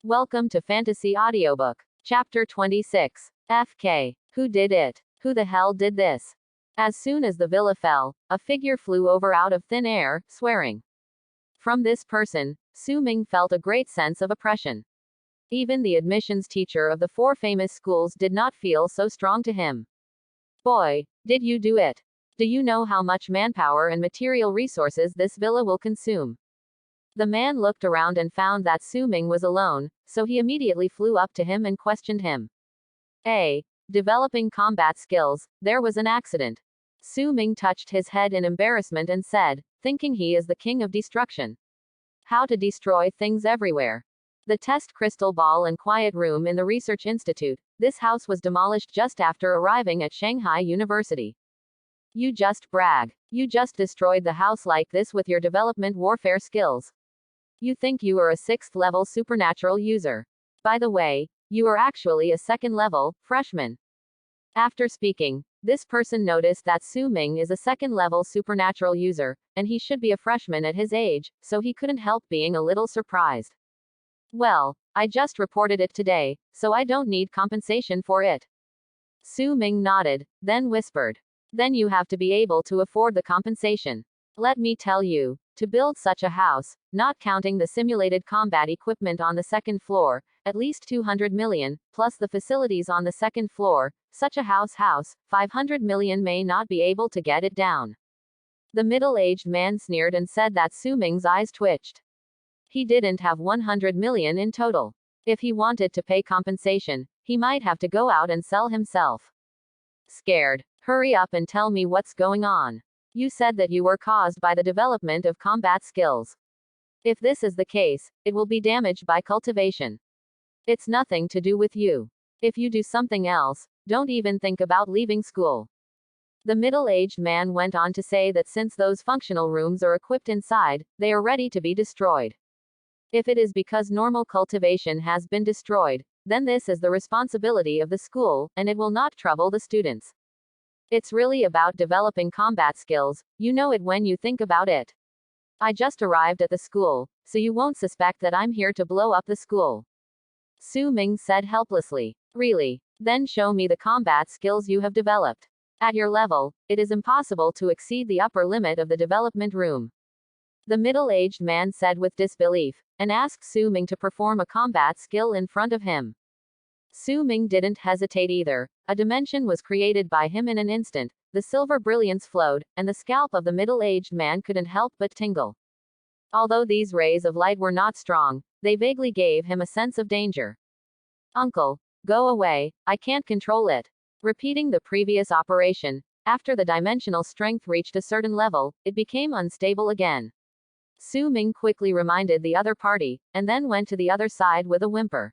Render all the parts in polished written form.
Welcome to Fantasy Audiobook. Chapter 26. FK. Who did it? Who the hell did this? As soon as the villa fell, a figure flew over out of thin air, swearing. From this person, Su Ming felt a great sense of oppression. Even the admissions teacher of the 4 famous schools did not feel so strong to him. Boy, did you do it? Do you know how much manpower and material resources this villa will consume? The man looked around and found that Su Ming was alone, so he immediately flew up to him and questioned him. Developing combat skills, there was an accident. Su Ming touched his head in embarrassment and said, thinking he is the king of destruction. How to destroy things everywhere. The test crystal ball and quiet room in the research institute, this house was demolished just after arriving at Shanghai University. You just brag. You just destroyed the house like this with your development warfare skills. You think you are a 6th level supernatural user. By the way, you are actually a 2nd level freshman. After speaking, this person noticed that Su Ming is a 2nd level supernatural user, and he should be a freshman at his age, so he couldn't help being a little surprised. Well, I just reported it today, so I don't need compensation for it. Su Ming nodded, then whispered. Then you have to be able to afford the compensation. Let me tell you, to build such a house, not counting the simulated combat equipment on the 2nd floor, at least 200 million, plus the facilities on the 2nd floor, such a house, 500 million may not be able to get it down. The middle-aged man sneered and said that Su Ming's eyes twitched. He didn't have 100 million in total. If he wanted to pay compensation, he might have to go out and sell himself. Scared. Hurry up and tell me what's going on. You said that you were caused by the development of combat skills. If this is the case, it will be damaged by cultivation. It's nothing to do with you. If you do something else, don't even think about leaving school. The middle-aged man went on to say that since those functional rooms are equipped inside, they are ready to be destroyed. If it is because normal cultivation has been destroyed, then this is the responsibility of the school, and it will not trouble the students. It's really about developing combat skills, you know it when you think about it. I just arrived at the school, so you won't suspect that I'm here to blow up the school. Su Ming said helplessly. Really? Then show me the combat skills you have developed. At your level, it is impossible to exceed the upper limit of the development room. The middle-aged man said with disbelief, and asked Su Ming to perform a combat skill in front of him. Su Ming didn't hesitate either. A dimension was created by him in an instant, the silver brilliance flowed, and the scalp of the middle-aged man couldn't help but tingle. Although these rays of light were not strong, they vaguely gave him a sense of danger. Uncle, go away, I can't control it. Repeating the previous operation, after the dimensional strength reached a certain level, it became unstable again. Su Ming quickly reminded the other party, and then went to the other side with a whimper.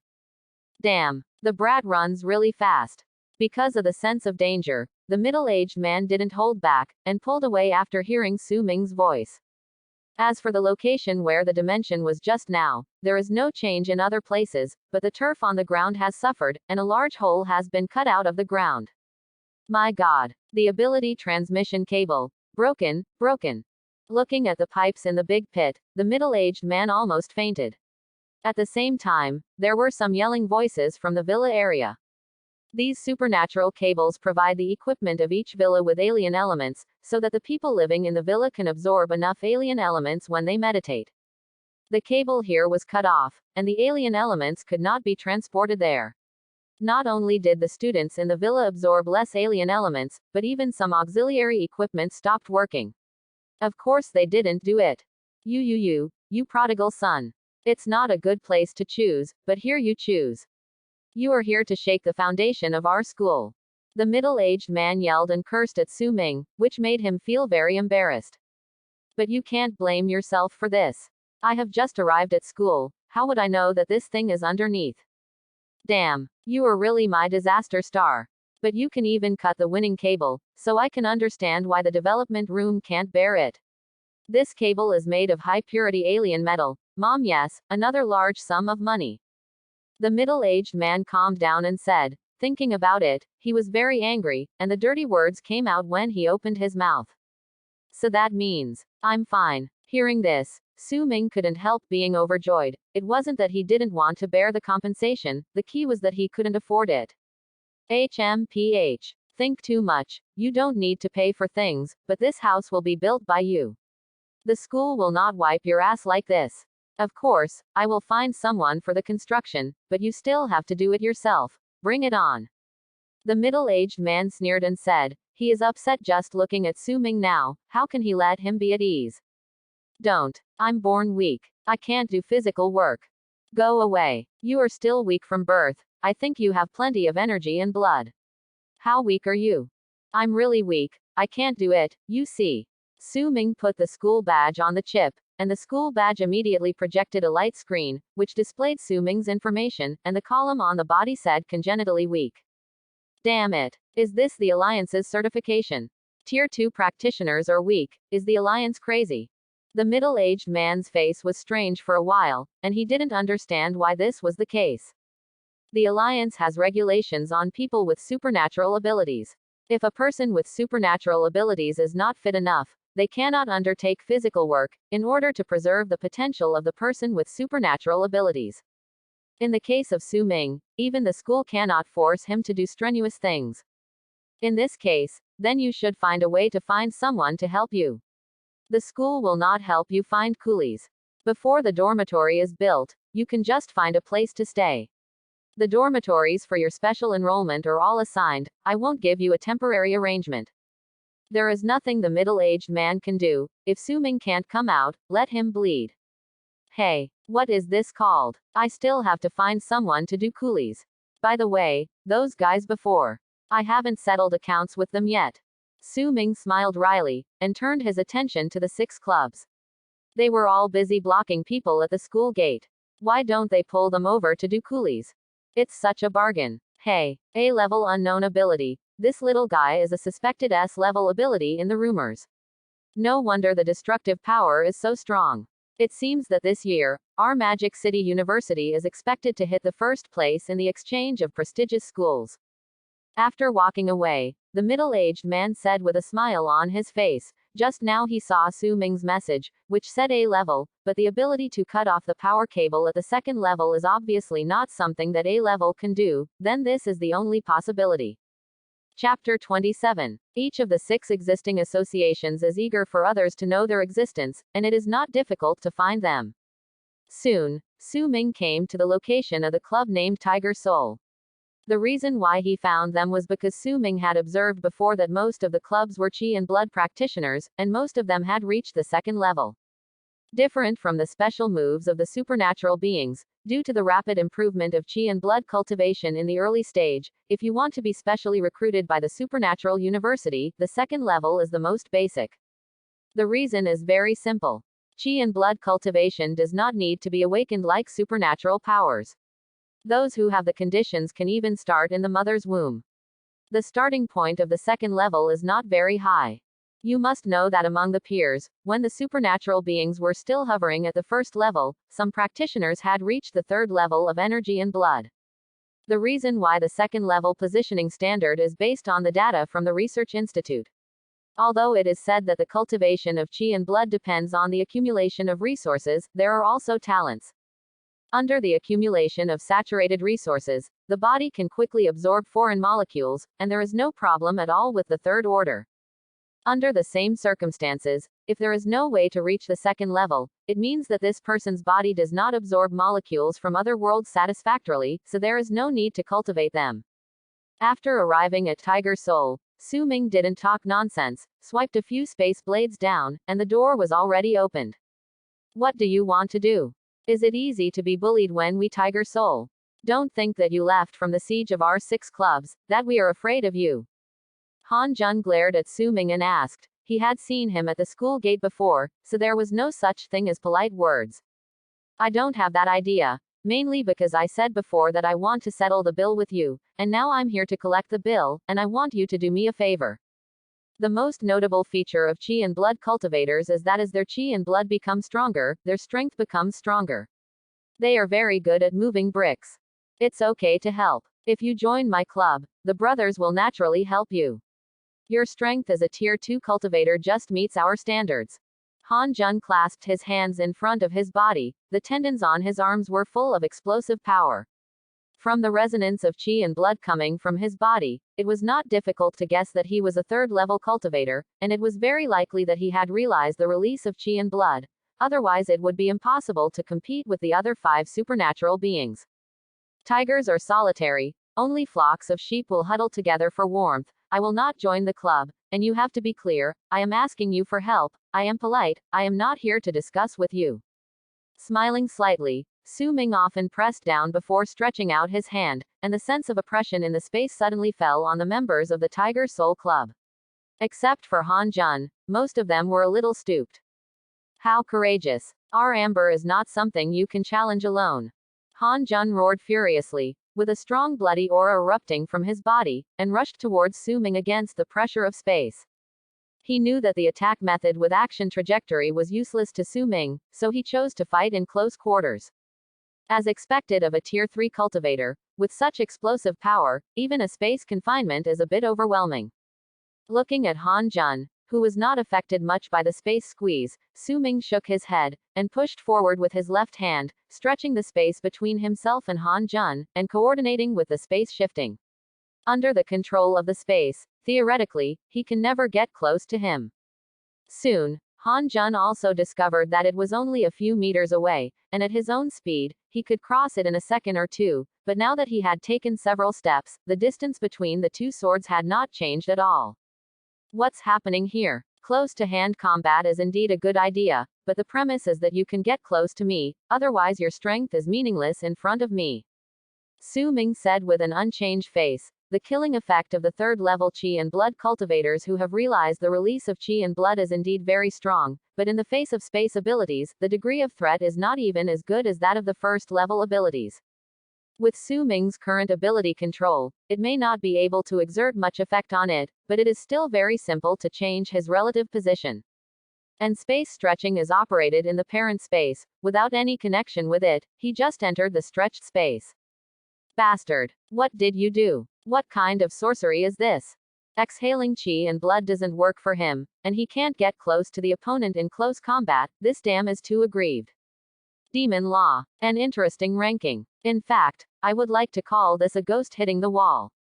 Damn, the brat runs really fast. Because of the sense of danger, the middle-aged man didn't hold back, and pulled away after hearing Su Ming's voice. As for the location where the dimension was just now, there is no change in other places, but the turf on the ground has suffered, and a large hole has been cut out of the ground. My God. The ability transmission cable. Broken. Looking at the pipes in the big pit, the middle-aged man almost fainted. At the same time, there were some yelling voices from the villa area. These supernatural cables provide the equipment of each villa with alien elements, so that the people living in the villa can absorb enough alien elements when they meditate. The cable here was cut off, and the alien elements could not be transported there. Not only did the students in the villa absorb less alien elements, but even some auxiliary equipment stopped working. Of course they didn't do it. You prodigal son. It's not a good place to choose, but here you choose. You are here to shake the foundation of our school. The middle-aged man yelled and cursed at Su Ming, which made him feel very embarrassed. But you can't blame yourself for this. I have just arrived at school, how would I know that this thing is underneath? Damn, you are really my disaster star. But you can even cut the winning cable, so I can understand why the development room can't bear it. This cable is made of high-purity alien metal. Mom, yes, another large sum of money. The middle-aged man calmed down and said, thinking about it, he was very angry, and the dirty words came out when he opened his mouth. So that means, I'm fine. Hearing this, Su Ming couldn't help being overjoyed. It wasn't that he didn't want to bear the compensation, the key was that he couldn't afford it. HMPH. Think too much. You don't need to pay for things, but this house will be built by you. The school will not wipe your ass like this. Of course, I will find someone for the construction, but you still have to do it yourself. Bring it on. The middle-aged man sneered and said, he is upset just looking at Su Ming now, how can he let him be at ease? Don't. I'm born weak. I can't do physical work. Go away. You are still weak from birth. I think you have plenty of energy and blood. How weak are you? I'm really weak. I can't do it, you see. Su Ming put the school badge on the chip, and the school badge immediately projected a light screen, which displayed Su Ming's information, and the column on the body said congenitally weak. Damn it. Is this the Alliance's certification? Tier 2 practitioners are weak. Is the Alliance crazy? The middle-aged man's face was strange for a while, and he didn't understand why this was the case. The Alliance has regulations on people with supernatural abilities. If a person with supernatural abilities is not fit enough, they cannot undertake physical work, in order to preserve the potential of the person with supernatural abilities. In the case of Su Ming, even the school cannot force him to do strenuous things. In this case, then you should find a way to find someone to help you. The school will not help you find coolies. Before the dormitory is built, you can just find a place to stay. The dormitories for your special enrollment are all assigned. I won't give you a temporary arrangement. There is nothing the middle-aged man can do. If Su Ming can't come out, let him bleed. Hey, what is this called? I still have to find someone to do coolies. By the way, those guys before. I haven't settled accounts with them yet. Su Ming smiled wryly, and turned his attention to the 6 clubs. They were all busy blocking people at the school gate. Why don't they pull them over to do coolies? It's such a bargain. Hey, A-level unknown ability. This little guy is a suspected S-level ability in the rumors. No wonder the destructive power is so strong. It seems that this year, our Magic City University is expected to hit the first place in the exchange of prestigious schools. After walking away, the middle-aged man said with a smile on his face, just now he saw Su Ming's message, which said A-level, but the ability to cut off the power cable at the second level is obviously not something that A-level can do, then this is the only possibility. Chapter 27. Each of the 6 existing associations is eager for others to know their existence, and it is not difficult to find them. Soon, Su Ming came to the location of the club named Tiger Soul. The reason why he found them was because Su Ming had observed before that most of the clubs were Qi and blood practitioners, and most of them had reached the second level. Different from the special moves of the supernatural beings, due to the rapid improvement of Qi and blood cultivation in the early stage, if you want to be specially recruited by the Supernatural University, the second level is the most basic. The reason is very simple. Qi and blood cultivation does not need to be awakened like supernatural powers. Those who have the conditions can even start in the mother's womb. The starting point of the second level is not very high. You must know that among the peers, when the supernatural beings were still hovering at the first level, some practitioners had reached the third level of energy and blood. The reason why the second level positioning standard is based on the data from the Research Institute. Although it is said that the cultivation of Qi and blood depends on the accumulation of resources, there are also talents. Under the accumulation of saturated resources, the body can quickly absorb foreign molecules, and there is no problem at all with the third order. Under the same circumstances, if there is no way to reach the second level, it means that this person's body does not absorb molecules from other worlds satisfactorily, so there is no need to cultivate them. After arriving at Tiger Soul, Su Ming didn't talk nonsense, swiped a few space blades down, and the door was already opened. What do you want to do? Is it easy to be bullied when we Tiger Soul? Don't think that you left from the siege of our 6 clubs, that we are afraid of you. Han Jun glared at Su Ming and asked. He had seen him at the school gate before, so there was no such thing as polite words. I don't have that idea, mainly because I said before that I want to settle the bill with you, and now I'm here to collect the bill, and I want you to do me a favor. The most notable feature of Qi and blood cultivators is that as their Qi and blood become stronger, their strength becomes stronger. They are very good at moving bricks. It's okay to help. If you join my club, the brothers will naturally help you. Your strength as a Tier 2 cultivator just meets our standards. Han Jun clasped his hands in front of his body, the tendons on his arms were full of explosive power. From the resonance of chi and blood coming from his body, it was not difficult to guess that he was a third-level cultivator, and it was very likely that he had realized the release of chi and blood. Otherwise it would be impossible to compete with the other 5 supernatural beings. Tigers are solitary, only flocks of sheep will huddle together for warmth. I will not join the club, and you have to be clear, I am asking you for help, I am polite, I am not here to discuss with you. Smiling slightly, Su Ming often pressed down before stretching out his hand, and the sense of oppression in the space suddenly fell on the members of the Tiger Soul Club. Except for Han Jun, most of them were a little stooped. How courageous. Our amber is not something you can challenge alone. Han Jun roared furiously, with a strong bloody aura erupting from his body, and rushed towards Su Ming against the pressure of space. He knew that the attack method with action trajectory was useless to Su Ming, so he chose to fight in close quarters. As expected of a Tier 3 cultivator, with such explosive power, even a space confinement is a bit overwhelming. Looking at Han Jun, who was not affected much by the space squeeze, Su Ming shook his head, and pushed forward with his left hand, stretching the space between himself and Han Jun, and coordinating with the space shifting. Under the control of the space, theoretically, he can never get close to him. Soon, Han Jun also discovered that it was only a few meters away, and at his own speed, he could cross it in a second or two, but now that he had taken several steps, the distance between the two swords had not changed at all. What's happening here? Close-to-hand combat is indeed a good idea, but the premise is that you can get close to me, otherwise your strength is meaningless in front of me. Su Ming said with an unchanged face. The killing effect of the third-level chi and blood cultivators who have realized the release of chi and blood is indeed very strong, but in the face of space abilities, the degree of threat is not even as good as that of the first-level abilities. With Su Ming's current ability control, it may not be able to exert much effect on it, but it is still very simple to change his relative position. And space stretching is operated in the parent space, without any connection with it, he just entered the stretched space. Bastard. What did you do? What kind of sorcery is this? Exhaling chi and blood doesn't work for him, and he can't get close to the opponent in close combat, this damn is too aggrieved. Demon Law. An interesting ranking. In fact, I would like to call this a ghost hitting the wall.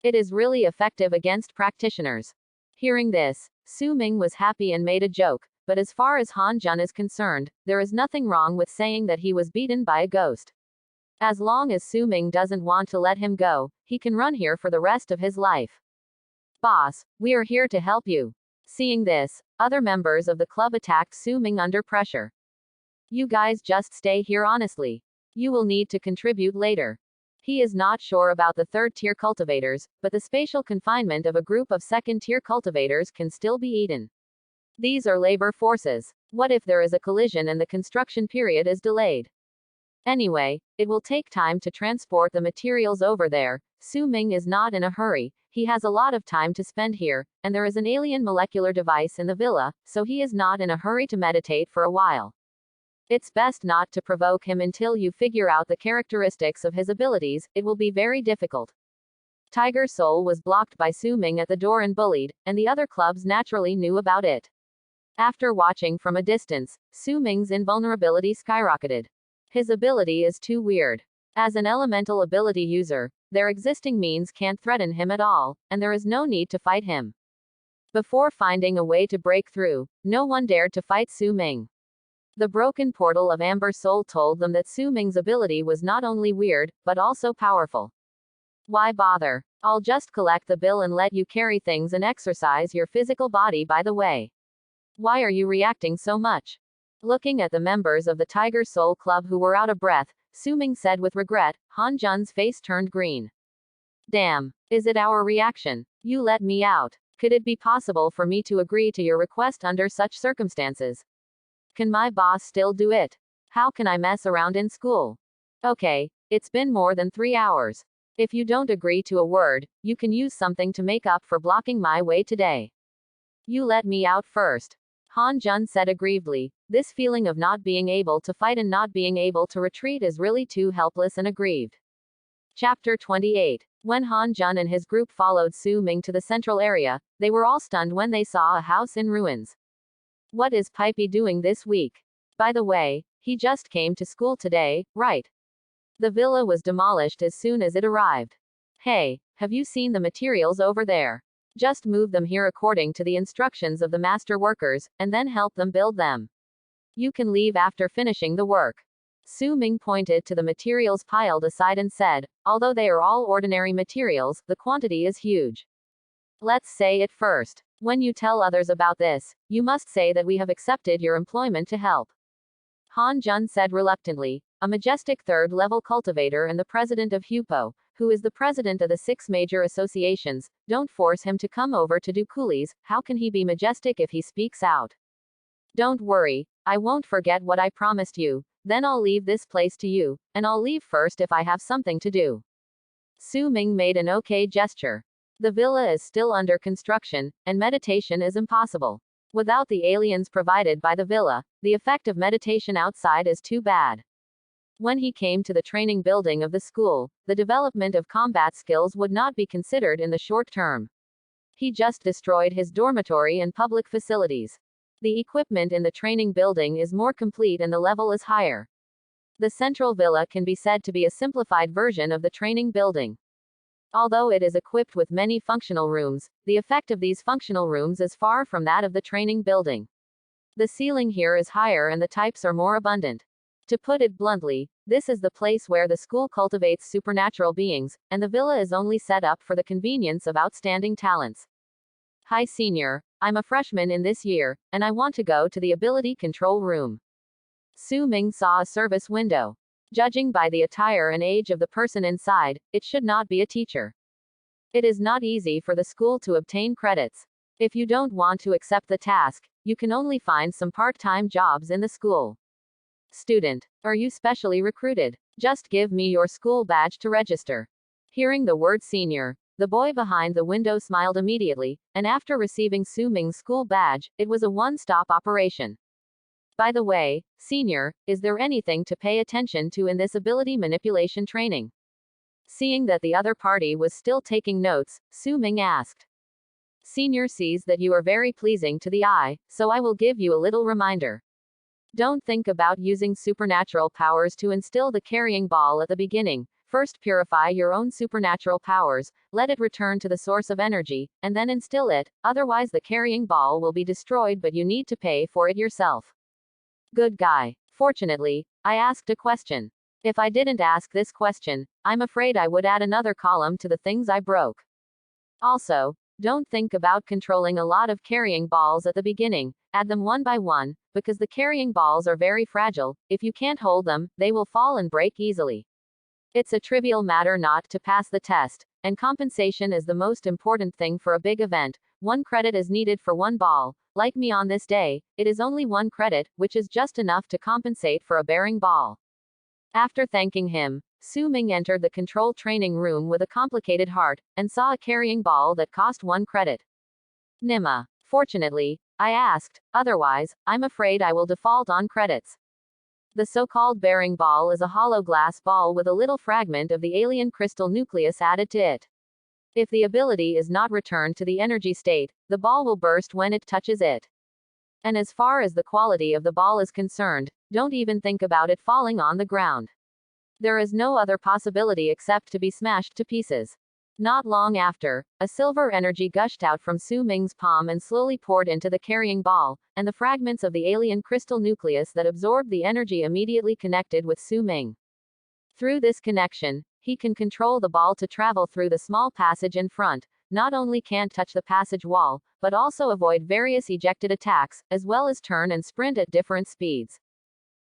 It is really effective against practitioners. Hearing this, Su Ming was happy and made a joke, but as far as Han Jun is concerned, there is nothing wrong with saying that he was beaten by a ghost. As long as Su Ming doesn't want to let him go, he can run here for the rest of his life. Boss, we are here to help you. Seeing this, other members of the club attacked Su Ming under pressure. You guys just stay here honestly. You will need to contribute later. He is not sure about the third-tier cultivators, but the spatial confinement of a group of second-tier cultivators can still be eaten. These are labor forces. What if there is a collision and the construction period is delayed? Anyway, it will take time to transport the materials over there. Su Ming is not in a hurry, he has a lot of time to spend here, and there is an alien molecular device in the villa, so he is not in a hurry to meditate for a while. It's best not to provoke him until you figure out the characteristics of his abilities, it will be very difficult. Tiger Soul was blocked by Su Ming at the door and bullied, and the other clubs naturally knew about it. After watching from a distance, Su Ming's invulnerability skyrocketed. His ability is too weird. As an elemental ability user, their existing means can't threaten him at all, and there is no need to fight him. Before finding a way to break through, no one dared to fight Su Ming. The broken portal of Amber Soul told them that Su Ming's ability was not only weird, but also powerful. Why bother? I'll just collect the bill and let you carry things and exercise your physical body by the way. Why are you reacting so much? Looking at the members of the Tiger Soul Club who were out of breath, Su Ming said with regret. Han Jun's face turned green. Damn. Is it our reaction? You let me out. Could it be possible for me to agree to your request under such circumstances? Can my boss still do it? How can I mess around in school? Okay, it's been more than 3 hours. If you don't agree to a word, you can use something to make up for blocking my way today. You let me out first. Han Jun said aggrievedly. This feeling of not being able to fight and not being able to retreat is really too helpless and aggrieved. Chapter 28. When Han Jun and his group followed Su Ming to the central area, they were all stunned when they saw a house in ruins. What is Pipey doing this week? By the way, he just came to school today, right? The villa was demolished as soon as it arrived. Hey, have you seen the materials over there? Just move them here according to the instructions of the master workers, and then help them build them. You can leave after finishing the work. Su Ming pointed to the materials piled aside and said, although they are all ordinary materials, the quantity is huge. Let's say it first. When you tell others about this, you must say that we have accepted your employment to help. Han Jun said reluctantly, a majestic third-level cultivator and the president of Hupo, who is the president of the 6 major associations. Don't force him to come over to do coolies. How can he be majestic if he speaks out? Don't worry, I won't forget what I promised you. Then I'll leave this place to you, and I'll leave first if I have something to do. Su Ming made an okay gesture. The villa is still under construction, and meditation is impossible. Without the aliens provided by the villa, the effect of meditation outside is too bad. When he came to the training building of the school, the development of combat skills would not be considered in the short term. He just destroyed his dormitory and public facilities. The equipment in the training building is more complete and the level is higher. The central villa can be said to be a simplified version of the training building. Although it is equipped with many functional rooms, the effect of these functional rooms is far from that of the training building. The ceiling here is higher and the types are more abundant. To put it bluntly, this is the place where the school cultivates supernatural beings, and the villa is only set up for the convenience of outstanding talents. Hi senior, I'm a freshman in this year, and I want to go to the ability control room. Su Ming saw a service window. Judging by the attire and age of the person inside, it should not be a teacher. It is not easy for the school to obtain credits. If you don't want to accept the task, you can only find some part-time jobs in the school. Student, are you specially recruited? Just give me your school badge to register. Hearing the word senior, the boy behind the window smiled immediately, and after receiving Su Ming's school badge, it was a one-stop operation. By the way, senior, is there anything to pay attention to in this ability manipulation training? Seeing that the other party was still taking notes, Su Ming asked. Senior sees that you are very pleasing to the eye, so I will give you a little reminder. Don't think about using supernatural powers to instill the carrying ball at the beginning. First purify your own supernatural powers, let it return to the source of energy, and then instill it, otherwise the carrying ball will be destroyed but you need to pay for it yourself. Good guy. Fortunately, I asked a question. If I didn't ask this question, I'm afraid I would add another column to the things I broke. Also, don't think about controlling a lot of carrying balls at the beginning, add them one by one, because the carrying balls are very fragile. If you can't hold them, they will fall and break easily. It's a trivial matter not to pass the test, and compensation is the most important thing for a big event. 1 credit is needed for 1 ball. Like me on this day, it is only 1 credit, which is just enough to compensate for a bearing ball. After thanking him, Su Ming entered the control training room with a complicated heart, and saw a carrying ball that cost 1 credit. Nima. Fortunately, I asked, otherwise, I'm afraid I will default on credits. The so-called bearing ball is a hollow glass ball with a little fragment of the alien crystal nucleus added to it. If the ability is not returned to the energy state, the ball will burst when it touches it. And as far as the quality of the ball is concerned, don't even think about it falling on the ground. There is no other possibility except to be smashed to pieces. Not long after, a silver energy gushed out from Su Ming's palm and slowly poured into the carrying ball, and the fragments of the alien crystal nucleus that absorbed the energy immediately connected with Su Ming. Through this connection, he can control the ball to travel through the small passage in front, not only can't touch the passage wall, but also avoid various ejected attacks, as well as turn and sprint at different speeds.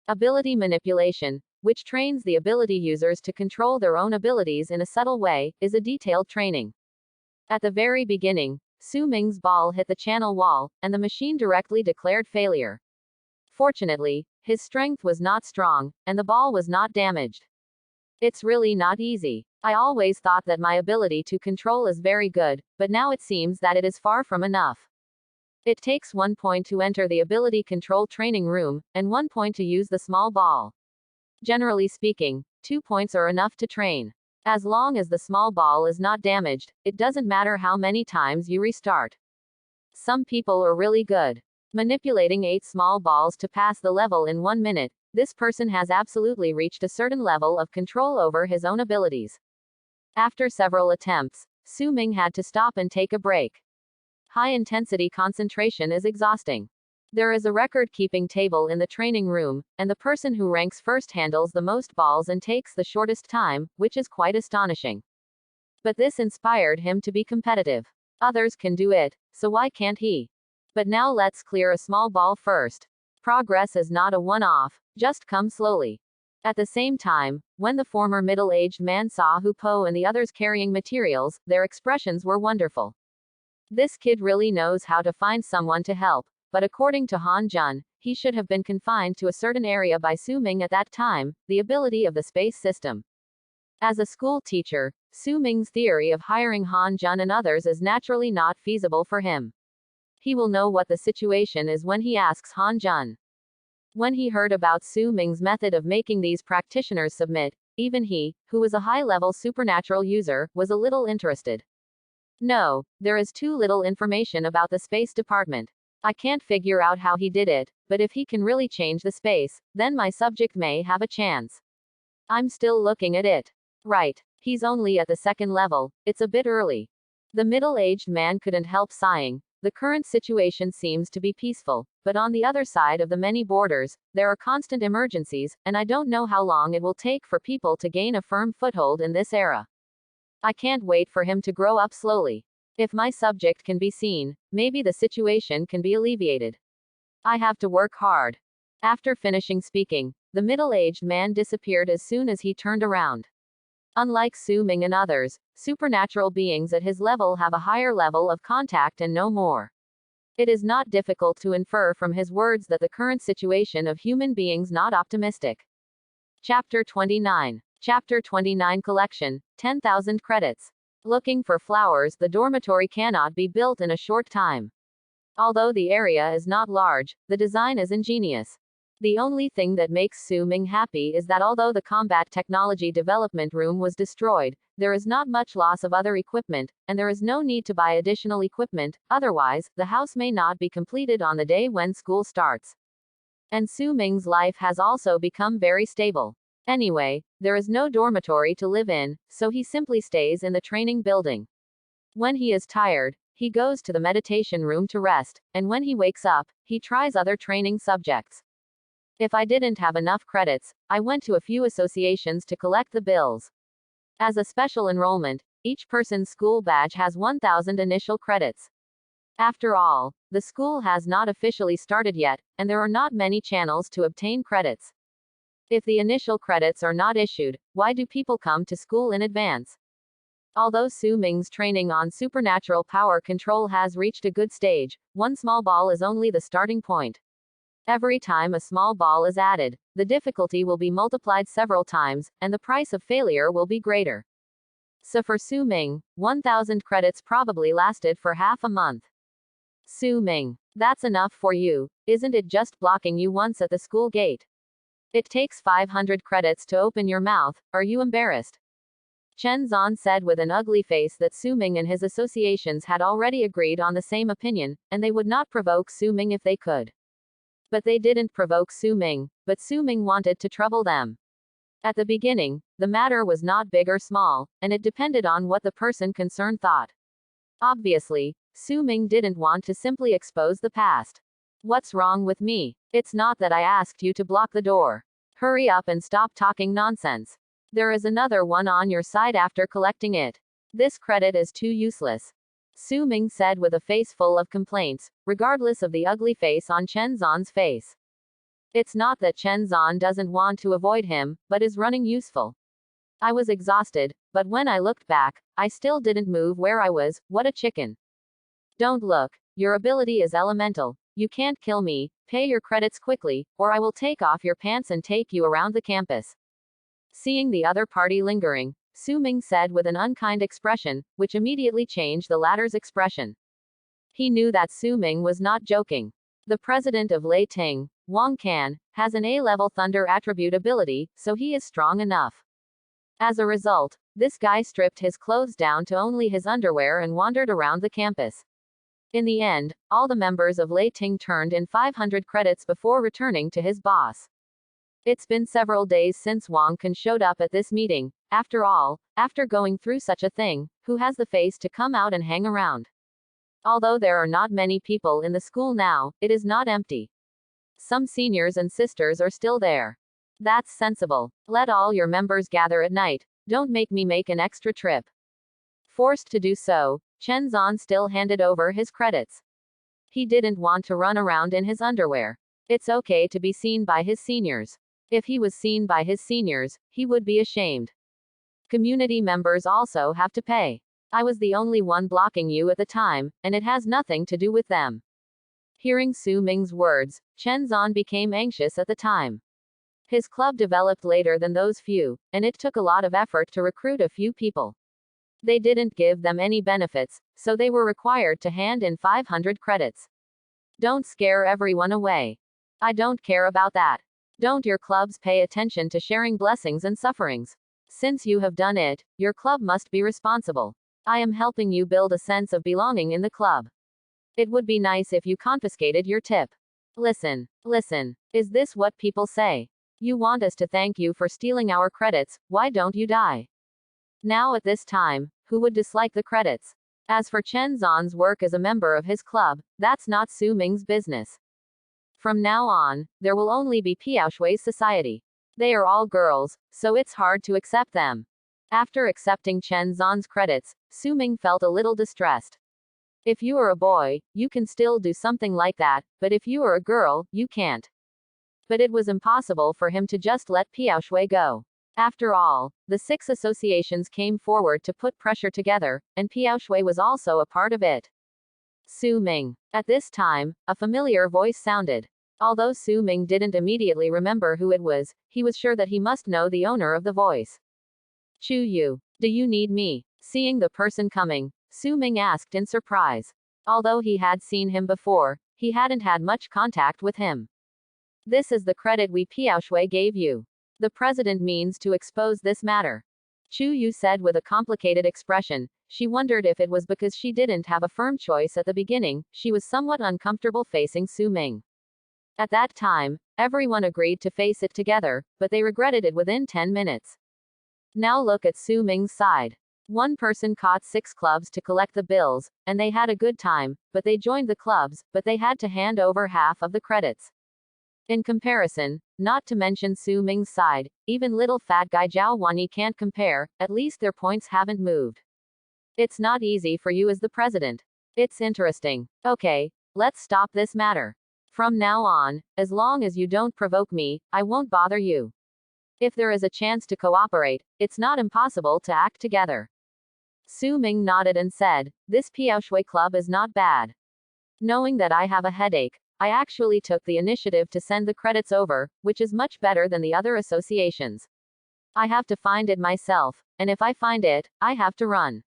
Ability manipulation, which trains the ability users to control their own abilities in a subtle way, is a detailed training. At the very beginning, Su Ming's ball hit the channel wall, and the machine directly declared failure. Fortunately, his strength was not strong, and the ball was not damaged. It's really not easy. I always thought that my ability to control is very good, but now it seems that it is far from enough. It takes 1 point to enter the ability control training room, and 1 point to use the small ball. Generally speaking, 2 points are enough to train. As long as the small ball is not damaged, it doesn't matter how many times you restart. Some people are really good. Manipulating 8 small balls to pass the level in 1 minute, this person has absolutely reached a certain level of control over his own abilities. After several attempts, Su Ming had to stop and take a break. High-intensity concentration is exhausting. There is a record-keeping table in the training room, and the person who ranks first handles the most balls and takes the shortest time, which is quite astonishing. But this inspired him to be competitive. Others can do it, so why can't he? But now let's clear a small ball first. Progress is not a one-off, just come slowly. At the same time, when the former middle-aged man saw Hu Po and the others carrying materials, their expressions were wonderful. This kid really knows how to find someone to help, but according to Han Jun, he should have been confined to a certain area by Su Ming at that time, the ability of the space system. As a school teacher, Su Ming's theory of hiring Han Jun and others is naturally not feasible for him. He will know what the situation is when he asks Han Jun. When he heard about Su Ming's method of making these practitioners submit, even he, who was a high-level supernatural user, was a little interested. No, there is too little information about the space department. I can't figure out how he did it, but if he can really change the space, then my subject may have a chance. I'm still looking at it. Right. He's only at the second level, it's a bit early. The middle-aged man couldn't help sighing. The current situation seems to be peaceful, but on the other side of the many borders, there are constant emergencies, and I don't know how long it will take for people to gain a firm foothold in this era. I can't wait for him to grow up slowly. If my subject can be seen, maybe the situation can be alleviated. I have to work hard. After finishing speaking, the middle-aged man disappeared as soon as he turned around. Unlike Su Ming and others, supernatural beings at his level have a higher level of contact and know more. It is not difficult to infer from his words that the current situation of human beings not optimistic. Chapter 29. Chapter 29 Collection, 10,000 credits. Looking for flowers. The dormitory cannot be built in a short time. Although the area is not large, the design is ingenious. The only thing that makes Su Ming happy is that although the combat technology development room was destroyed, there is not much loss of other equipment, and there is no need to buy additional equipment, otherwise, the house may not be completed on the day when school starts. And Su Ming's life has also become very stable. Anyway, there is no dormitory to live in, so he simply stays in the training building. When he is tired, he goes to the meditation room to rest, and when he wakes up, he tries other training subjects. If I didn't have enough credits, I went to a few associations to collect the bills. As a special enrollment, each person's school badge has 1,000 initial credits. After all, the school has not officially started yet, and there are not many channels to obtain credits. If the initial credits are not issued, why do people come to school in advance? Although Su Ming's training on supernatural power control has reached a good stage, one small ball is only the starting point. Every time a small ball is added, the difficulty will be multiplied several times, and the price of failure will be greater. So for Su Ming, 1,000 credits probably lasted for half a month. Su Ming, that's enough for you, isn't it? Just blocking you once at the school gate. It takes 500 credits to open your mouth. Are you embarrassed? Chen Zan said with an ugly face that Su Ming and his associations had already agreed on the same opinion, and they would not provoke Su Ming if they could. But they didn't provoke Su Ming, but Su Ming wanted to trouble them. At the beginning, the matter was not big or small, and it depended on what the person concerned thought. Obviously, Su Ming didn't want to simply expose the past. What's wrong with me? It's not that I asked you to block the door. Hurry up and stop talking nonsense. There is another one on your side after collecting it. This credit is too useless. Su Ming said with a face full of complaints, regardless of the ugly face on Chen Zan's face. It's not that Chen Zan doesn't want to avoid him, but is running useful. I was exhausted, but when I looked back, I still didn't move where I was. What a chicken. Don't look. Your ability is elemental. You can't kill me. Pay your credits quickly, or I will take off your pants and take you around the campus. Seeing the other party lingering, Su Ming said with an unkind expression, which immediately changed the latter's expression. He knew that Su Ming was not joking. The president of Lei Ting, Wang Can, has an A-level thunder attribute ability, so he is strong enough. As a result, this guy stripped his clothes down to only his underwear and wandered around the campus. In the end, all the members of Lei Ting turned in 500 credits before returning to his boss. It's been several days since Wang Kun showed up at this meeting. After all, after going through such a thing, who has the face to come out and hang around? Although there are not many people in the school now, it is not empty. Some seniors and sisters are still there. That's sensible. Let all your members gather at night. Don't make me make an extra trip. Forced to do so, Chen Zan still handed over his credits. He didn't want to run around in his underwear. It's okay to be seen by his seniors. If he was seen by his seniors, he would be ashamed. Community members also have to pay. I was the only one blocking you at the time, and it has nothing to do with them. Hearing Su Ming's words, Chen Zan became anxious at the time. His club developed later than those few, and it took a lot of effort to recruit a few people. They didn't give them any benefits, so they were required to hand in 500 credits. Don't scare everyone away. I don't care about that. Don't your clubs pay attention to sharing blessings and sufferings? Since you have done it, your club must be responsible. I am helping you build a sense of belonging in the club. It would be nice if you confiscated your tip. Listen, listen. Is this what people say? You want us to thank you for stealing our credits, why don't you die? Now at this time, who would dislike the credits? As for Chen Zan's work as a member of his club, that's not Su Ming's business. From now on, there will only be Piaoshui's society. They are all girls, so it's hard to accept them. After accepting Chen Zan's credits, Su Ming felt a little distressed. If you are a boy, you can still do something like that, but if you are a girl, you can't. But it was impossible for him to just let Piaoshui go. After all, the 6 associations came forward to put pressure together, and Piaoshui was also a part of it. Su Ming. At this time, a familiar voice sounded. Although Su Ming didn't immediately remember who it was, he was sure that he must know the owner of the voice. Chu Yu. Do you need me? Seeing the person coming, Su Ming asked in surprise. Although he had seen him before, he hadn't had much contact with him. This is the credit we Piaoshui gave you. The president means to expose this matter. Chu Yu said with a complicated expression. She wondered if it was because she didn't have a firm choice at the beginning, she was somewhat uncomfortable facing Su Ming. At that time, everyone agreed to face it together, but they regretted it within 10 minutes. Now look at Su Ming's side. One person caught 6 clubs to collect the bills, and they had a good time, but they joined the clubs, but they had to hand over half of the credits. In comparison, not to mention Su Ming's side, even little fat guy Zhao Wanyi can't compare, at least their points haven't moved. It's not easy for you as the president. It's interesting. Okay, let's stop this matter. From now on, as long as you don't provoke me, I won't bother you. If there is a chance to cooperate, it's not impossible to act together. Su Ming nodded and said, this Piaoshui club is not bad. Knowing that I have a headache, I actually took the initiative to send the credits over, which is much better than the other associations. I have to find it myself, and if I find it, I have to run.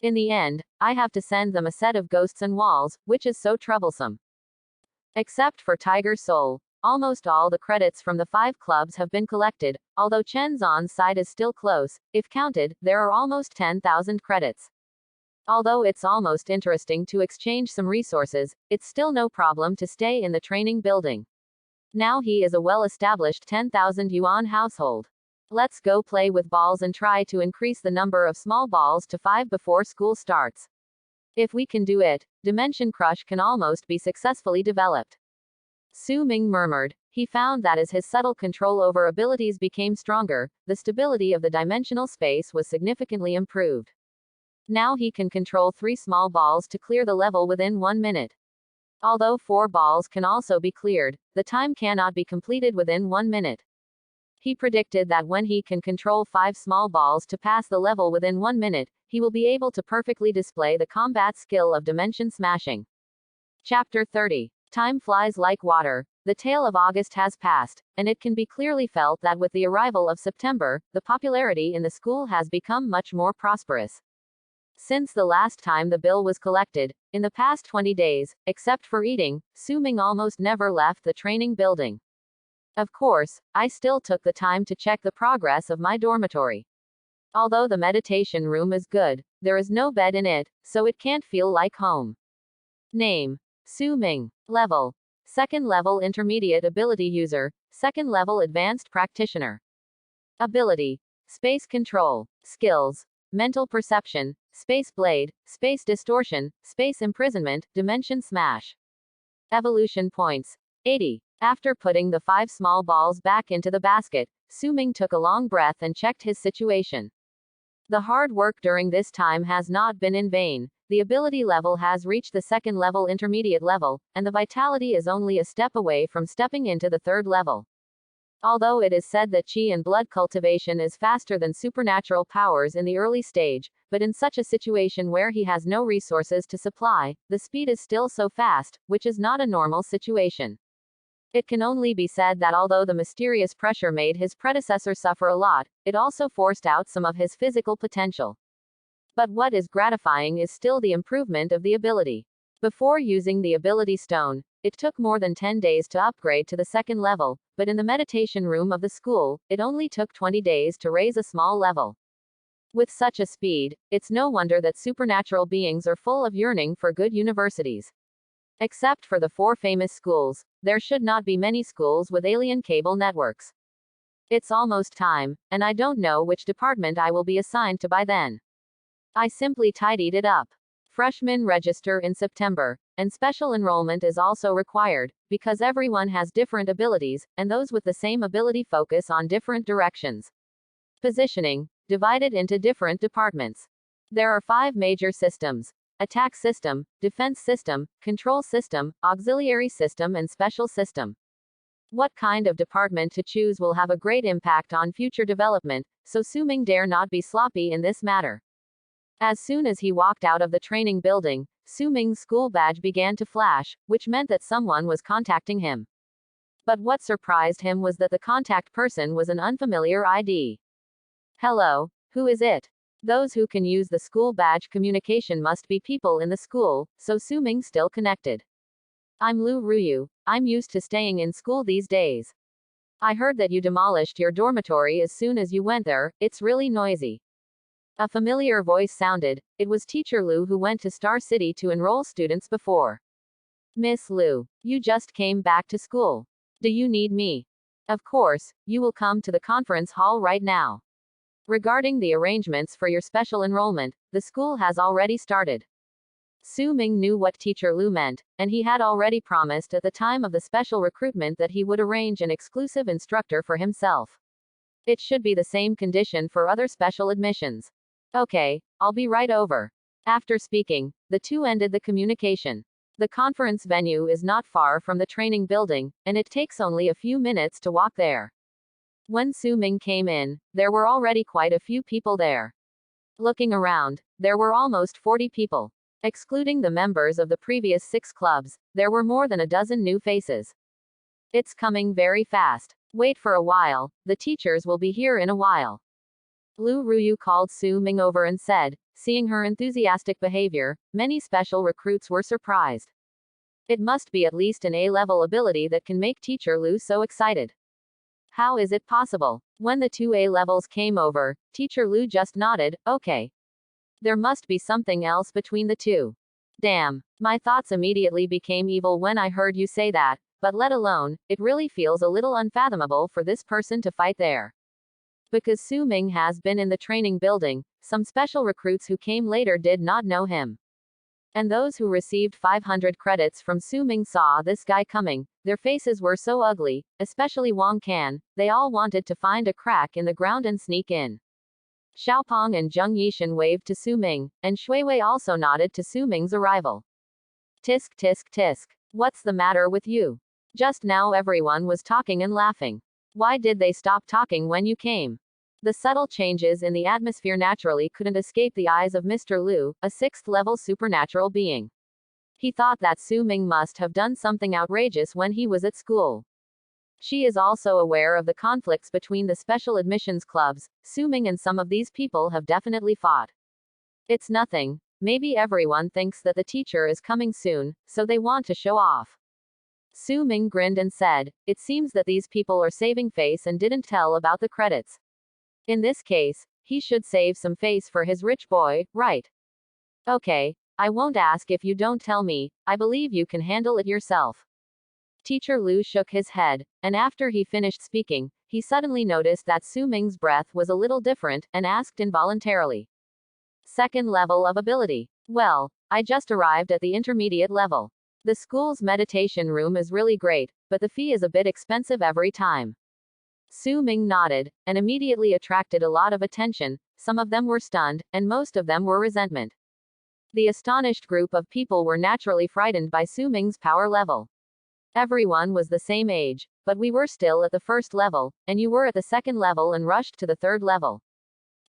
In the end, I have to send them a set of ghosts and walls, which is so troublesome. Except for Tiger Soul, almost all the credits from the 5 clubs have been collected, although Chen Zan's side is still close. If counted, there are almost 10,000 credits. Although it's almost interesting to exchange some resources, it's still no problem to stay in the training building. Now he is a well-established 10,000 yuan household. Let's go play with balls and try to increase the number of small balls to 5 before school starts. If we can do it, Dimension Crush can almost be successfully developed. Su Ming murmured. He found that as his subtle control over abilities became stronger, the stability of the dimensional space was significantly improved. Now he can control 3 small balls to clear the level within 1 minute. Although 4 balls can also be cleared, the time cannot be completed within 1 minute. He predicted that when he can control 5 small balls to pass the level within 1 minute, he will be able to perfectly display the combat skill of dimension smashing. Chapter 30. Time flies like water. The tale of August has passed, and it can be clearly felt that with the arrival of September, the popularity in the school has become much more prosperous. Since the last time the bill was collected, in the past 20 days, except for eating, Su Ming almost never left the training building. Of course, I still took the time to check the progress of my dormitory. Although the meditation room is good, there is no bed in it, so it can't feel like home. Name: Su Ming. Level: Second level intermediate ability user, second level advanced practitioner. Ability: Space control. Skills: Mental perception, Space blade, Space distortion, Space imprisonment, Dimension smash. Evolution points: 80. After putting the 5 small balls back into the basket, Su Ming took a long breath and checked his situation. The hard work during this time has not been in vain. The ability level has reached the second level intermediate level, and the vitality is only a step away from stepping into the third level. Although it is said that chi and blood cultivation is faster than supernatural powers in the early stage, but in such a situation where he has no resources to supply, the speed is still so fast, which is not a normal situation. It can only be said that although the mysterious pressure made his predecessor suffer a lot, it also forced out some of his physical potential. But what is gratifying is still the improvement of the ability. Before using the ability stone, it took more than 10 days to upgrade to the second level, but in the meditation room of the school, it only took 20 days to raise a small level. With such a speed, it's no wonder that supernatural beings are full of yearning for good universities. Except for the 4 famous schools, there should not be many schools with alien cable networks. It's almost time, and I don't know which department I will be assigned to by then. I simply tidied it up. Freshmen register in September, and special enrollment is also required, because everyone has different abilities, and those with the same ability focus on different directions. Positioning, divided into different departments. There are 5 major systems: attack system, defense system, control system, auxiliary system, and special system. What kind of department to choose will have a great impact on future development, so Su Ming dare not be sloppy in this matter. As soon as he walked out of the training building, Su Ming's school badge began to flash, which meant that someone was contacting him. But what surprised him was that the contact person was an unfamiliar ID. Hello, who is it? Those who can use the school badge communication must be people in the school, so Su Ming still connected. I'm Lu Ruyu. I'm used to staying in school these days. I heard that you demolished your dormitory as soon as you went there. It's really noisy. A familiar voice sounded. It was Teacher Lu, who went to Star City to enroll students before. Miss Lu, you just came back to school. Do you need me? Of course, you will come to the conference hall right now. Regarding the arrangements for your special enrollment, the school has already started. Su Ming knew what Teacher Lu meant, and he had already promised at the time of the special recruitment that he would arrange an exclusive instructor for himself. It should be the same condition for other special admissions. Okay, I'll be right over. After speaking, the two ended the communication. The conference venue is not far from the training building, and it takes only a few minutes to walk there. When Su Ming came in, there were already quite a few people there. Looking around, there were almost 40 people. Excluding the members of the previous 6 clubs, there were more than a dozen new faces. It's coming very fast. Wait for a while, the teachers will be here in a while. Lu Ruyu called Su Ming over and said, seeing her enthusiastic behavior, many special recruits were surprised. It must be at least an A-level ability that can make Teacher Lu so excited. How is it possible? When the 2 A-levels came over, Teacher Lu just nodded, okay. There must be something else between the two. Damn. My thoughts immediately became evil when I heard you say that, but let alone, it really feels a little unfathomable for this person to fight there. Because Su Ming has been in the training building, some special recruits who came later did not know him. And those who received 500 credits from Su Ming saw this guy coming. Their faces were so ugly, especially Wang Can, they all wanted to find a crack in the ground and sneak in. Xiaopong and Zheng Yishan waved to Su Ming, and Shuiwei also nodded to Su Ming's arrival. Tisk tisk tisk. What's the matter with you? Just now everyone was talking and laughing. Why did they stop talking when you came? The subtle changes in the atmosphere naturally couldn't escape the eyes of Mr. Lu, a 6th-level supernatural being. He thought that Su Ming must have done something outrageous when he was at school. She is also aware of the conflicts between the special admissions clubs. Su Ming and some of these people have definitely fought. It's nothing. Maybe everyone thinks that the teacher is coming soon, so they want to show off. Su Ming grinned and said, it seems that these people are saving face and didn't tell about the credits. In this case, he should save some face for his rich boy, right? Okay. I won't ask if you don't tell me, I believe you can handle it yourself. Teacher Lu shook his head, and after he finished speaking, he suddenly noticed that Su Ming's breath was a little different, and asked involuntarily. Second level of ability. Well, I just arrived at the intermediate level. The school's meditation room is really great, but the fee is a bit expensive every time. Su Ming nodded, and immediately attracted a lot of attention. Some of them were stunned, and most of them were resentment. The astonished group of people were naturally frightened by Su Ming's power level. Everyone was the same age, but we were still at the first level, and you were at the second level and rushed to the third level.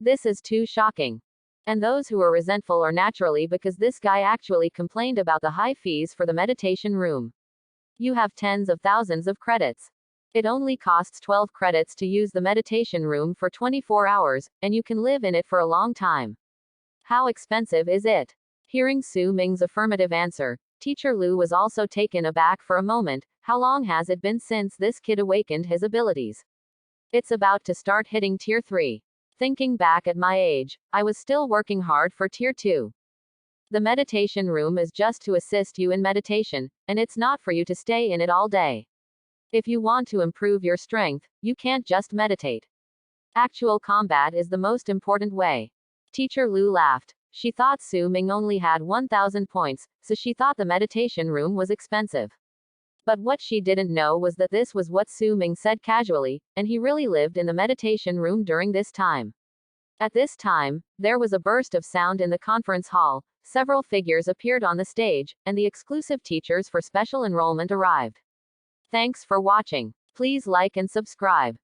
This is too shocking. And those who are resentful are naturally because this guy actually complained about the high fees for the meditation room. You have tens of thousands of credits. It only costs 12 credits to use the meditation room for 24 hours, and you can live in it for a long time. How expensive is it? Hearing Su Ming's affirmative answer, Teacher Lu was also taken aback for a moment. How long has it been since this kid awakened his abilities? It's about to start hitting Tier 3. Thinking back at my age, I was still working hard for Tier 2. The meditation room is just to assist you in meditation, and it's not for you to stay in it all day. If you want to improve your strength, you can't just meditate. Actual combat is the most important way. Teacher Lu laughed. She thought Su Ming only had 1,000 points, so she thought the meditation room was expensive. But what she didn't know was that this was what Su Ming said casually, and he really lived in the meditation room during this time. At this time, there was a burst of sound in the conference hall, several figures appeared on the stage, and the exclusive teachers for special enrollment arrived. Thanks for watching. Please like and subscribe.